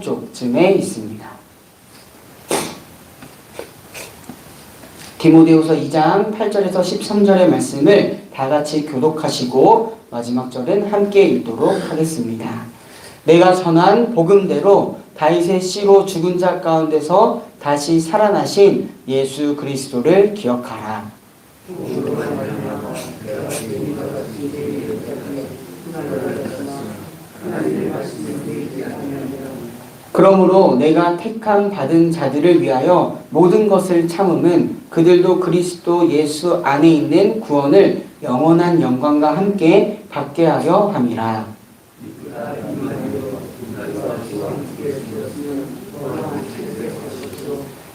쪽쯤에 있습니다. 디모데후서 2장 8절에서 13절의 말씀을 다 같이 교독하시고 마지막 절은 함께 읽도록 하겠습니다. 내가 전한 복음대로 다윗의 씨로 죽은 자 가운데서 다시 살아나신 예수 그리스도를 기억하라. 그러므로 내가 택함 받은 자들을 위하여 모든 것을 참음은 그들도 그리스도 예수 안에 있는 구원을 영원한 영광과 함께 받게 하려 함이라.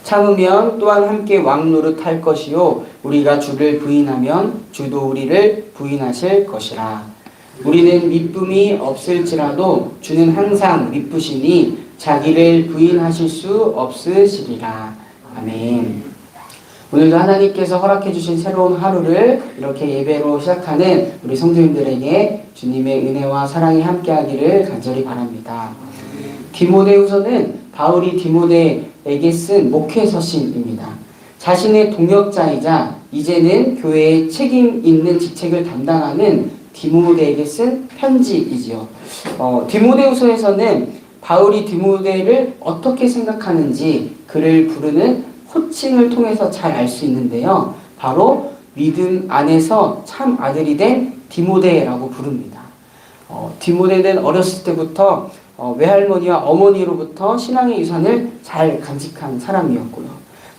참으면 또한 함께 왕 노릇할 것이요 우리가 주를 부인하면 주도 우리를 부인하실 것이라. 우리는 미쁨이 없을지라도 주는 항상 미쁘시니 자기를 부인하실 수 없으시리라. 아멘. 오늘도 하나님께서 허락해 주신 새로운 하루를 이렇게 예배로 시작하는 우리 성도님들에게 주님의 은혜와 사랑이 함께하기를 간절히 바랍니다. 디모데후서는 바울이 디모데에게 쓴 목회 서신입니다. 자신의 동역자이자 이제는 교회의 책임 있는 직책을 담당하는 디모데에게 쓴 편지이지요. 디모데후서에서는 바울이 디모데를 어떻게 생각하는지 그를 부르는 호칭을 통해서 잘 알 수 있는데요. 바로 믿음 안에서 참 아들이 된 디모데라고 부릅니다. 디모데는 어렸을 때부터 외할머니와 어머니로부터 신앙의 유산을 잘 간직한 사람이었고요.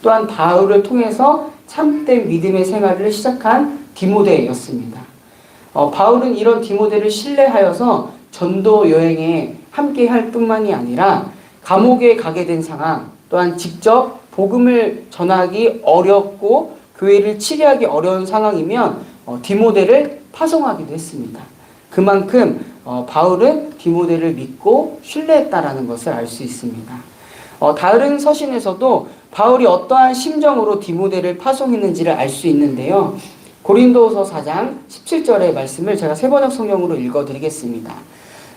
또한 바울을 통해서 참된 믿음의 생활을 시작한 디모데였습니다. 바울은 이런 디모데를 신뢰하여서 전도 여행에 함께 할 뿐만이 아니라 감옥에 가게 된 상황, 또한 직접 복음을 전하기 어렵고 교회를 치리하기 어려운 상황이면 디모데를 파송하기도 했습니다. 그만큼 바울은 디모데를 믿고 신뢰했다라는 것을 알 수 있습니다. 다른 서신에서도 바울이 어떠한 심정으로 디모데를 파송했는지를 알 수 있는데요. 고린도후서 4장 17절의 말씀을 제가 세번역 성경으로 읽어드리겠습니다.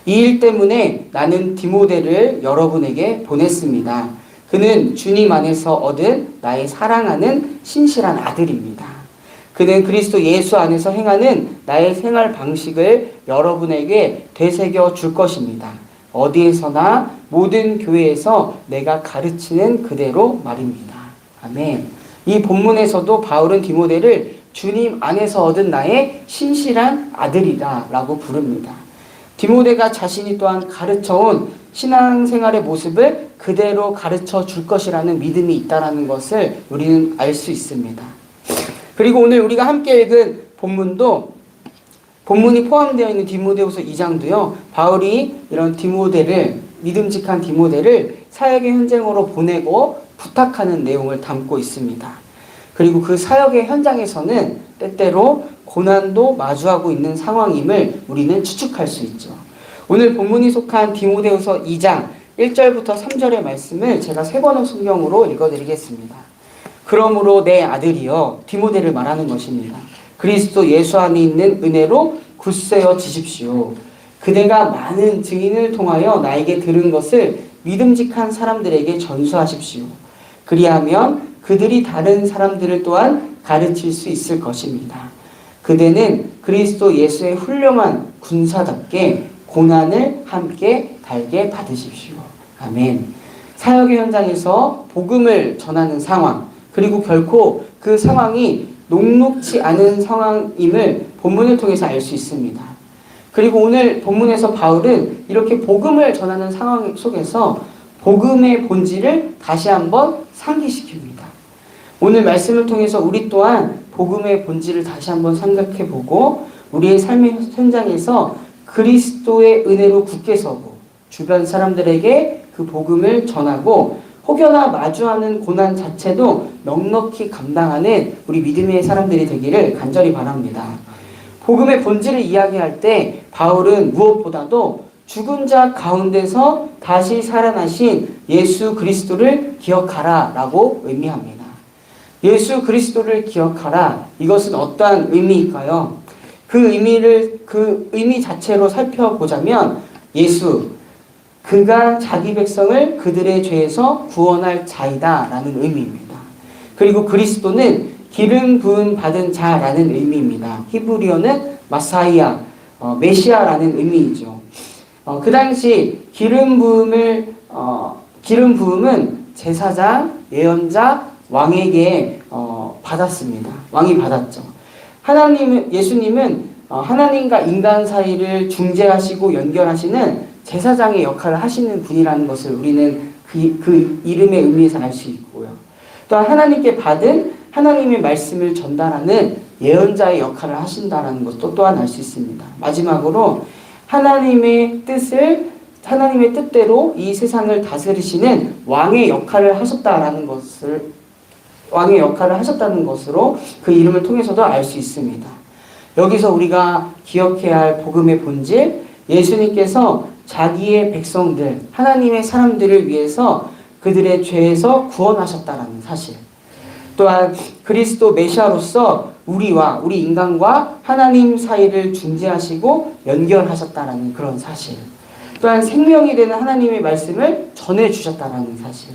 이 일 때문에 나는 디모데를 여러분에게 보냈습니다. 그는 주님 안에서 얻은 나의 사랑하는 신실한 아들입니다. 그는 그리스도 예수 안에서 행하는 나의 생활 방식을 여러분에게 되새겨 줄 것입니다. 어디에서나 모든 교회에서 내가 가르치는 그대로 말입니다. 아멘. 이 본문에서도 바울은 디모데를 주님 안에서 얻은 나의 신실한 아들이다 라고 부릅니다. 디모데가 자신이 또한 가르쳐온 신앙생활의 모습을 그대로 가르쳐 줄 것이라는 믿음이 있다는 것을 우리는 알 수 있습니다. 그리고 오늘 우리가 함께 읽은 본문이 포함되어 있는 디모데후서 2장도요. 바울이 이런 디모데를 믿음직한 디모데를 사역의 현장으로 보내고 부탁하는 내용을 담고 있습니다. 그리고 그 사역의 현장에서는 때때로 고난도 마주하고 있는 상황임을 우리는 추측할 수 있죠. 오늘 본문이 속한 디모데후서 2장 1절부터 3절의 말씀을 제가 세번역 성경으로 읽어드리겠습니다. 그러므로 내 아들이여, 디모데를 말하는 것입니다. 그리스도 예수 안에 있는 은혜로 굳세어 지십시오. 그대가 많은 증인을 통하여 나에게 들은 것을 믿음직한 사람들에게 전수하십시오. 그리하면 그들이 다른 사람들을 또한 가르칠 수 있을 것입니다. 그대는 그리스도 예수의 훌륭한 군사답게 고난을 함께 달게 받으십시오. 아멘. 사역의 현장에서 복음을 전하는 상황, 그리고 결코 그 상황이 녹록지 않은 상황임을 본문을 통해서 알 수 있습니다. 그리고 오늘 본문에서 바울은 이렇게 복음을 전하는 상황 속에서 복음의 본질을 다시 한번 상기시킵니다. 오늘 말씀을 통해서 우리 또한 복음의 본질을 다시 한번 생각해보고 우리의 삶의 현장에서 그리스도의 은혜로 굳게 서고 주변 사람들에게 그 복음을 전하고 혹여나 마주하는 고난 자체도 넉넉히 감당하는 우리 믿음의 사람들이 되기를 간절히 바랍니다. 복음의 본질을 이야기할 때 바울은 무엇보다도 죽은 자 가운데서 다시 살아나신 예수 그리스도를 기억하라 라고 의미합니다. 예수 그리스도를 기억하라. 이것은 어떠한 의미일까요? 그 의미 자체로 살펴보자면 예수, 그가 자기 백성을 그들의 죄에서 구원할 자이다 라는 의미입니다. 그리고 그리스도는 기름 부음 받은 자라는 의미입니다. 히브리어는 마사이아, 메시아라는 의미이죠. 그 당시 기름 부음은 제사장, 예언자, 왕에게 받았습니다. 왕이 받았죠. 예수님은 하나님과 인간 사이를 중재하시고 연결하시는 제사장의 역할을 하시는 분이라는 것을 우리는 그 이름의 의미에서 알 수 있고요. 또한 하나님께 받은 하나님의 말씀을 전달하는 예언자의 역할을 하신다는 것도 또한 알 수 있습니다. 마지막으로 하나님의 뜻대로 이 세상을 다스리시는 왕의 역할을 하셨다는 것으로 그 이름을 통해서도 알 수 있습니다. 여기서 우리가 기억해야 할 복음의 본질, 예수님께서 자기의 백성들, 하나님의 사람들을 위해서 그들의 죄에서 구원하셨다는 사실, 또한 그리스도 메시아로서 우리 인간과 하나님 사이를 중재하시고 연결하셨다는 그런 사실, 또한 생명이 되는 하나님의 말씀을 전해주셨다는 사실,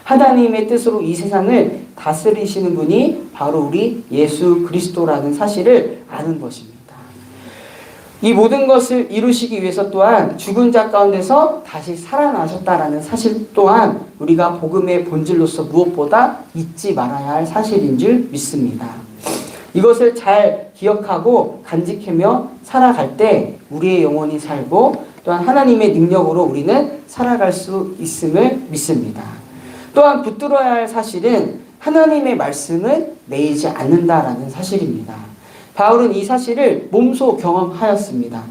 하나님의 뜻으로 이 세상을 다스리시는 분이 바로 우리 예수 그리스도라는 사실을 아는 것입니다. 이 모든 것을 이루시기 위해서 또한 죽은 자 가운데서 다시 살아나셨다라는 사실 또한 우리가 복음의 본질로서 무엇보다 잊지 말아야 할 사실인 줄 믿습니다. 이것을 잘 기억하고 간직하며 살아갈 때 우리의 영혼이 살고 또한 하나님의 능력으로 우리는 살아갈 수 있음을 믿습니다. 또한 붙들어야 할 사실은 하나님의 말씀을 매이지 않는다라는 사실입니다. 바울은 이 사실을 몸소 경험하였습니다.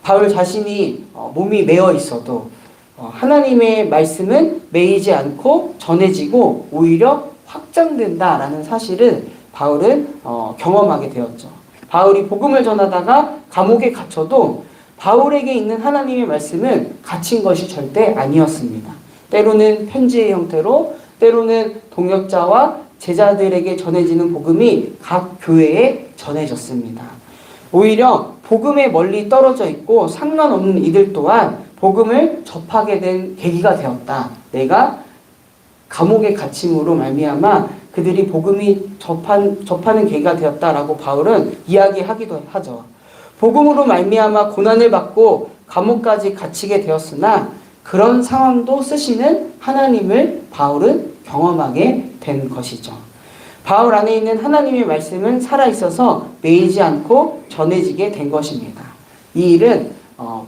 바울 자신이 몸이 매어 있어도 하나님의 말씀은 매이지 않고 전해지고 오히려 확장된다라는 사실을 바울은 경험하게 되었죠. 바울이 복음을 전하다가 감옥에 갇혀도 바울에게 있는 하나님의 말씀은 갇힌 것이 절대 아니었습니다. 때로는 편지의 형태로, 때로는 동역자와 제자들에게 전해지는 복음이 각 교회에 전해졌습니다. 오히려 복음에 멀리 떨어져 있고 상관없는 이들 또한 복음을 접하게 된 계기가 되었다. 내가 감옥에 갇힘으로 말미암아 그들이 복음이 접하는 계기가 되었다라고 바울은 이야기하기도 하죠. 복음으로 말미암아 고난을 받고 감옥까지 갇히게 되었으나 그런 상황도 쓰시는 하나님을 바울은 경험하게 된 것이죠. 바울 안에 있는 하나님의 말씀은 살아있어서 매이지 않고 전해지게 된 것입니다. 이 일은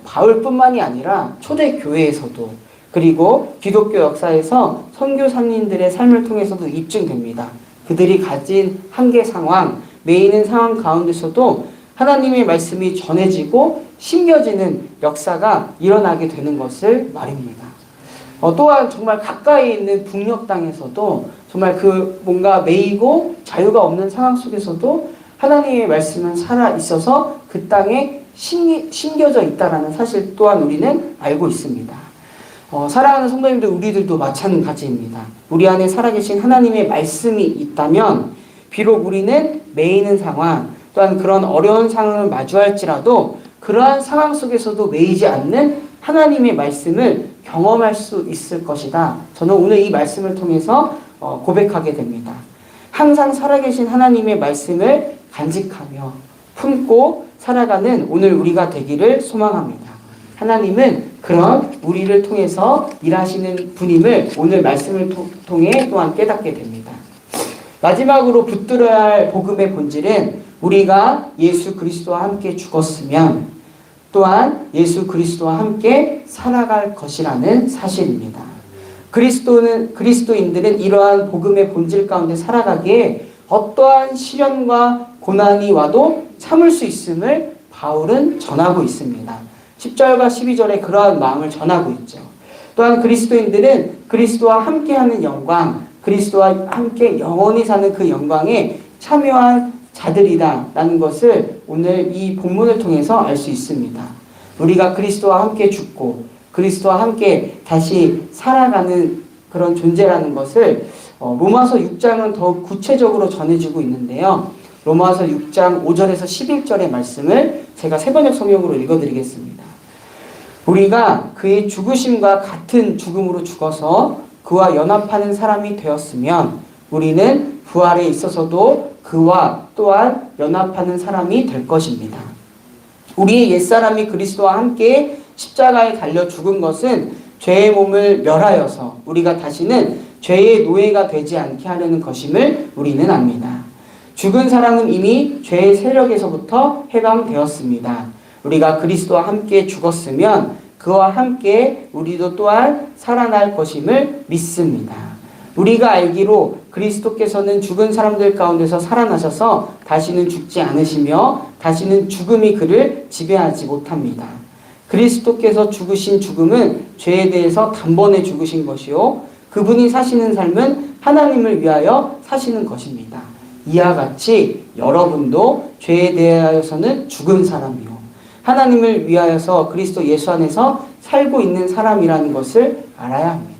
바울뿐만이 아니라 초대교회에서도 그리고 기독교 역사에서 선교사님들의 삶을 통해서도 입증됩니다. 그들이 가진 한계 상황, 매이는 상황 가운데서도 하나님의 말씀이 전해지고 심겨지는 역사가 일어나게 되는 것을 말입니다. 또한 정말 가까이 있는 북녘 땅에서도 정말 그 뭔가 매이고 자유가 없는 상황 속에서도 하나님의 말씀은 살아 있어서 그 땅에 심겨져 있다라는 사실 또한 우리는 알고 있습니다. 사랑하는 성도님들, 우리들도 마찬가지입니다. 우리 안에 살아계신 하나님의 말씀이 있다면 비록 우리는 매이는 상황 또한 그런 어려운 상황을 마주할지라도 그러한 상황 속에서도 매이지 않는 하나님의 말씀을 경험할 수 있을 것이다. 저는 오늘 이 말씀을 통해서 고백하게 됩니다. 항상 살아계신 하나님의 말씀을 간직하며 품고 살아가는 오늘 우리가 되기를 소망합니다. 하나님은 그런 우리를 통해서 일하시는 분임을 오늘 말씀을 통해 또한 깨닫게 됩니다. 마지막으로 붙들어야 할 복음의 본질은 우리가 예수 그리스도와 함께 죽었으면 또한 예수 그리스도와 함께 살아갈 것이라는 사실입니다. 그리스도인들은 이러한 복음의 본질 가운데 살아가기에 어떠한 시련과 고난이 와도 참을 수 있음을 바울은 전하고 있습니다. 10절과 12절에 그러한 마음을 전하고 있죠. 또한 그리스도인들은 그리스도와 함께하는 영광, 그리스도와 함께 영원히 사는 그 영광에 참여한 자들이다 라는 것을 오늘 이 본문을 통해서 알 수 있습니다. 우리가 그리스도와 함께 죽고 그리스도와 함께 다시 살아가는 그런 존재라는 것을 로마서 6장은 더욱 구체적으로 전해지고 있는데요. 로마서 6장 5절에서 11절의 말씀을 제가 세번역 성경으로 읽어드리겠습니다. 우리가 그의 죽으심과 같은 죽음으로 죽어서 그와 연합하는 사람이 되었으면 우리는 부활에 있어서도 그와 또한 연합하는 사람이 될 것입니다. 우리의 옛사람이 그리스도와 함께 십자가에 달려 죽은 것은 죄의 몸을 멸하여서 우리가 다시는 죄의 노예가 되지 않게 하려는 것임을 우리는 압니다. 죽은 사람은 이미 죄의 세력에서부터 해방되었습니다. 우리가 그리스도와 함께 죽었으면 그와 함께 우리도 또한 살아날 것임을 믿습니다. 우리가 알기로 그리스도께서는 죽은 사람들 가운데서 살아나셔서 다시는 죽지 않으시며 다시는 죽음이 그를 지배하지 못합니다. 그리스도께서 죽으신 죽음은 죄에 대해서 단번에 죽으신 것이요 그분이 사시는 삶은 하나님을 위하여 사시는 것입니다. 이와 같이 여러분도 죄에 대하여서는 죽은 사람이요 하나님을 위하여서 그리스도 예수 안에서 살고 있는 사람이라는 것을 알아야 합니다.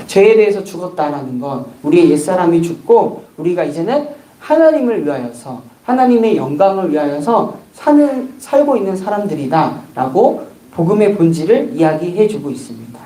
죄에 대해서 죽었다라는 건 우리의 옛사람이 죽고 우리가 이제는 하나님을 위하여서 하나님의 영광을 위하여서 살고 있는 사람들이다 라고 복음의 본질을 이야기해주고 있습니다.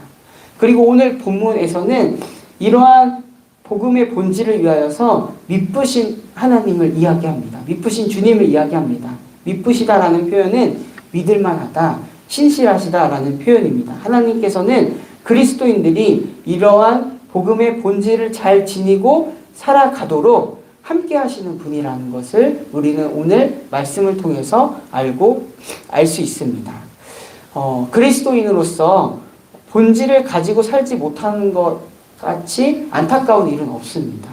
그리고 오늘 본문에서는 이러한 복음의 본질을 위하여서 미쁘신 하나님을 이야기합니다. 미쁘신 주님을 이야기합니다. 미쁘시다라는 표현은 믿을만하다, 신실하시다라는 표현입니다. 하나님께서는 그리스도인들이 이러한 복음의 본질을 잘 지니고 살아가도록 함께 하시는 분이라는 것을 우리는 오늘 말씀을 통해서 알 수 있습니다. 그리스도인으로서 본질을 가지고 살지 못하는 것 같이 안타까운 일은 없습니다.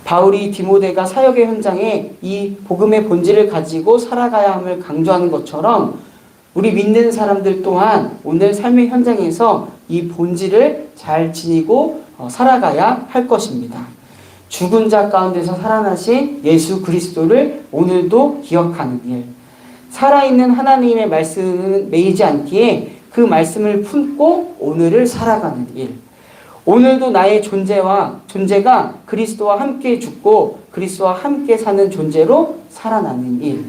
바울이 디모데가 사역의 현장에 이 복음의 본질을 가지고 살아가야 함을 강조하는 것처럼 우리 믿는 사람들 또한 오늘 삶의 현장에서 이 본질을 잘 지니고 살아가야 할 것입니다. 죽은 자 가운데서 살아나신 예수 그리스도를 오늘도 기억하는 일, 살아있는 하나님의 말씀은 매이지 않기에 그 말씀을 품고 오늘을 살아가는 일, 오늘도 나의 존재가 그리스도와 함께 죽고 그리스도와 함께 사는 존재로 살아나는 일,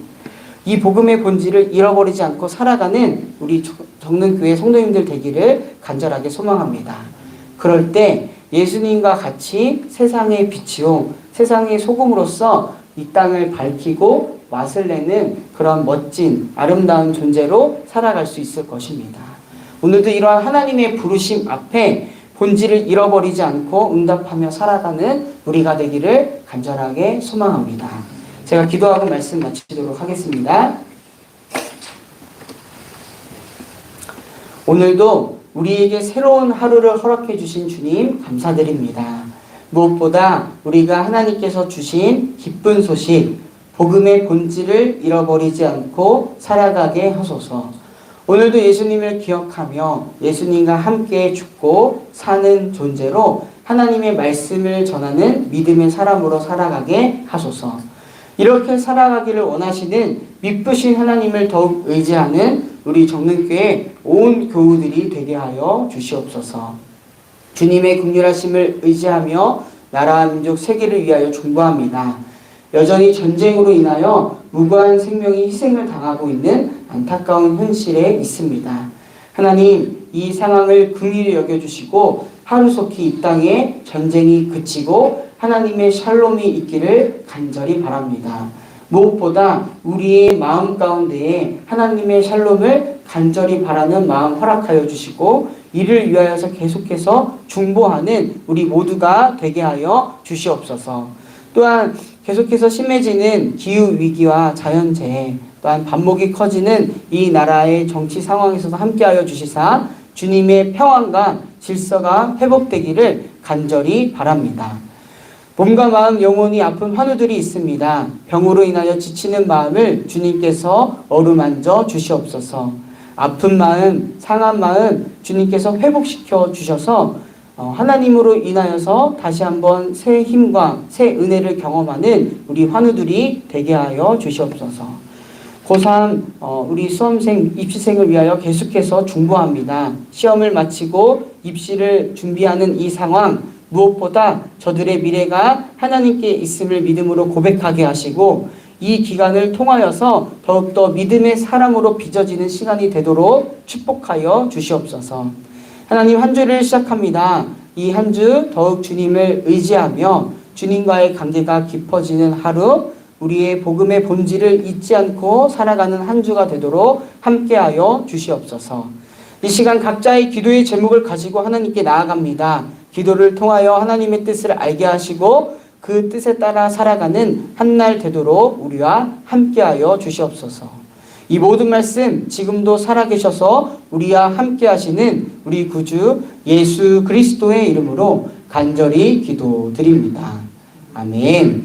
이 복음의 본질을 잃어버리지 않고 살아가는 우리 정릉교회 성도님들 되기를 간절하게 소망합니다. 그럴 때 예수님과 같이 세상의 빛이요 세상의 소금으로서 이 땅을 밝히고 맛을 내는 그런 멋진 아름다운 존재로 살아갈 수 있을 것입니다. 오늘도 이러한 하나님의 부르심 앞에 본질을 잃어버리지 않고 응답하며 살아가는 우리가 되기를 간절하게 소망합니다. 제가 기도하고 말씀 마치도록 하겠습니다. 오늘도 우리에게 새로운 하루를 허락해 주신 주님 감사드립니다. 무엇보다 우리가 하나님께서 주신 기쁜 소식, 복음의 본질을 잃어버리지 않고 살아가게 하소서. 오늘도 예수님을 기억하며 예수님과 함께 죽고 사는 존재로 하나님의 말씀을 전하는 믿음의 사람으로 살아가게 하소서. 이렇게 살아가기를 원하시는 미쁘신 하나님을 더욱 의지하는 우리 정릉교회 온 교우들이 되게 하여 주시옵소서. 주님의 긍휼하심을 의지하며 나라와 민족 세계를 위하여 중보합니다. 여전히 전쟁으로 인하여 무고한 생명이 희생을 당하고 있는 안타까운 현실에 있습니다. 하나님, 이 상황을 긍휼히 여겨주시고 하루속히 이 땅에 전쟁이 그치고 하나님의 샬롬이 있기를 간절히 바랍니다. 무엇보다 우리의 마음 가운데에 하나님의 샬롬을 간절히 바라는 마음 허락하여 주시고 이를 위하여서 계속해서 중보하는 우리 모두가 되게 하여 주시옵소서. 또한 계속해서 심해지는 기후위기와 자연재해, 또한 반목이 커지는 이 나라의 정치 상황에서도 함께하여 주시사 주님의 평안과 질서가 회복되기를 간절히 바랍니다. 몸과 마음, 영혼이 아픈 환우들이 있습니다. 병으로 인하여 지치는 마음을 주님께서 어루만져 주시옵소서. 아픈 마음, 상한 마음 주님께서 회복시켜 주셔서 하나님으로 인하여서 다시 한번 새 힘과 새 은혜를 경험하는 우리 환우들이 되게 하여 주시옵소서. 고3 우리 수험생, 입시생을 위하여 계속해서 중보합니다. 시험을 마치고 입시를 준비하는 이 상황, 무엇보다 저들의 미래가 하나님께 있음을 믿음으로 고백하게 하시고 이 기간을 통하여서 더욱더 믿음의 사람으로 빚어지는 시간이 되도록 축복하여 주시옵소서. 하나님, 한 주를 시작합니다. 이 한 주 더욱 주님을 의지하며 주님과의 관계가 깊어지는 하루, 우리의 복음의 본질을 잊지 않고 살아가는 한 주가 되도록 함께하여 주시옵소서. 이 시간 각자의 기도의 제목을 가지고 하나님께 나아갑니다. 기도를 통하여 하나님의 뜻을 알게 하시고 그 뜻에 따라 살아가는 한날 되도록 우리와 함께하여 주시옵소서. 이 모든 말씀 지금도 살아계셔서 우리와 함께 하시는 우리 구주 예수 그리스도의 이름으로 간절히 기도드립니다. 아멘.